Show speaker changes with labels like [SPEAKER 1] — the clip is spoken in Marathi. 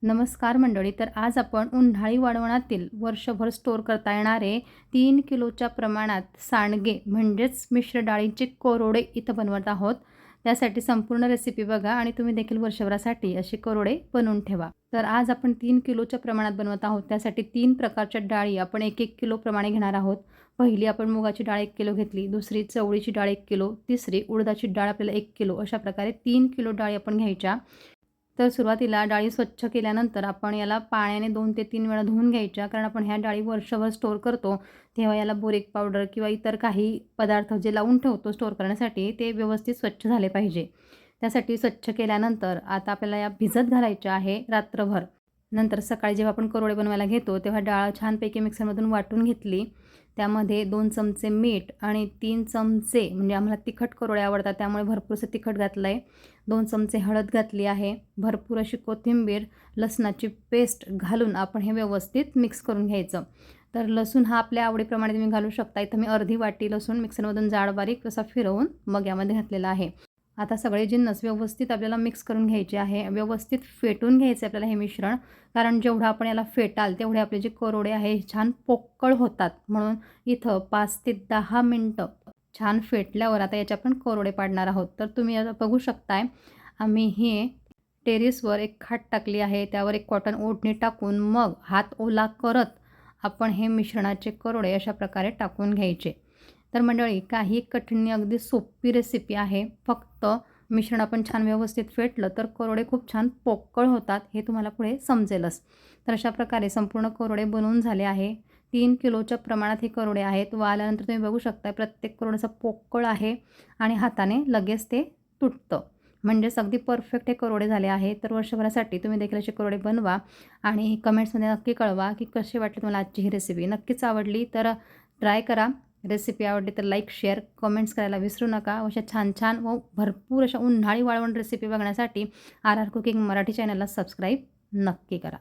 [SPEAKER 1] नमस्कार मंडळी. तर आज आपण उन्हाळी वाळवणातील वर्षभर स्टोअर करता येणारे 3 किलोच्या प्रमाणात सांडगे म्हणजेच मिश्र डाळीचे कोरोडे इथं बनवत आहोत. त्यासाठी संपूर्ण रेसिपी बघा आणि तुम्ही देखील वर्षभरासाठी असे कोरोडे बनवून ठेवा. तर आज आपण 3 किलोच्या प्रमाणात बनवत आहोत. त्यासाठी 3 प्रकारच्या डाळी आपण 1-1 किलो प्रमाणे घेणार आहोत. पहिली आपण मुगाची डाळ 1 किलो घेतली, दुसरी चवळीची डाळ 1 किलो, तिसरी उडदाची डाळ आपल्याला 1 किलो. अशा प्रकारे 3 किलो डाळी आपण घ्यायच्या. तर सुरुवातीला डाळी स्वच्छ केल्यानंतर आपण याला पाण्याने 2 ते 3 वेळा धुवून घ्यायच्या. कारण आपण ह्या डाळी वर्षभर स्टोअर करतो, तेव्हा याला बोरिक पावडर किंवा इतर काही पदार्थ जे लावून ठेवतो स्टोअर करण्यासाठी ते व्यवस्थित स्वच्छ झाले पाहिजे. त्यासाठी स्वच्छ केल्यानंतर आता आपल्याला या भिजत घालायच्या आहे रात्रभर. नंतर सकाळी जेव्हा आपण कोरडे बनवायला घेतो तेव्हा डाळ छानपैकी मिक्सरमधून वाटून घेतली. त्यामध्ये 2 चमचे मीठ आणि 3 चमचे म्हणजे आम्हाला तिखट कोरडे आवडतात त्यामुळे भरपूरसं तिखट घातलं आहे. 2 चमचे हळद घातली आहे. भरपूर अशी कोथिंबीर, लसणाची पेस्ट घालून आपण हे व्यवस्थित मिक्स करून घ्यायचं. तर लसूण हा आपल्या आवडीप्रमाणे तुम्ही घालू शकता. इथं मी अर्धी वाटी लसूण मिक्सरमधून जाड बारीक असा फिरवून मग यामध्ये घातलेला आहे. आता सगळे जिन्नस व्यवस्थित आपल्याला मिक्स करून घ्यायचे आहे. व्यवस्थित फेटून घ्यायचं आपल्याला हे मिश्रण. कारण जेवढं आपण याला फेटाल तेवढे आपले जे कोरडे आहे छान पोकळ होतात. म्हणून इथं 5 ते 10 मिनटं छान फेटल्यावर आता याचे आपण कोरडे पाडणार आहोत. तर तुम्ही आता बघू शकताय आम्ही हे टेरेसवर एक खाट टाकली आहे. त्यावर एक कॉटन ओढणी टाकून मग हात ओला करत आपण हे मिश्रणाचे कोरडे अशा प्रकारे टाकून घ्यायचे. तर मंडळी काही कठीण नाही, अगदी सोपी रेसिपी आहे. फक्त मिश्रण आपण छान व्यवस्थित फेटलं तर कोरडे खूप छान पोकळ होतात, हे तुम्हाला पुढे समजेलच. तर अशा प्रकारे संपूर्ण कोरडे बनवून झाले आहे. 3 किलोच्या प्रमाणात हे कोरडे आहेत. वाळल्यानंतर तुम्ही बघू शकता प्रत्येक कोरडं असं पोकळ आहे आणि हाताने लगेच ते तुटतं. म्हणजेच अगदी परफेक्ट हे कोरडे झाले आहे. तर वर्षभरासाठी तुम्ही देखील असे कोरडे बनवा आणि कमेंट्समध्ये नक्की कळवा की कशी वाटली तुम्हाला आजची ही रेसिपी. नक्कीच आवडली तर ट्राय करा. रेसिपी आवडली तर लाईक, शेअर, कमेंट्स करायला विसरू नका. अशा छान-छान व भरपूर अशा उन्हाळी वाळवण रेसिपी बघण्यासाठी RR कुकिंग मराठी चॅनलला सबस्क्राईब नक्की करा.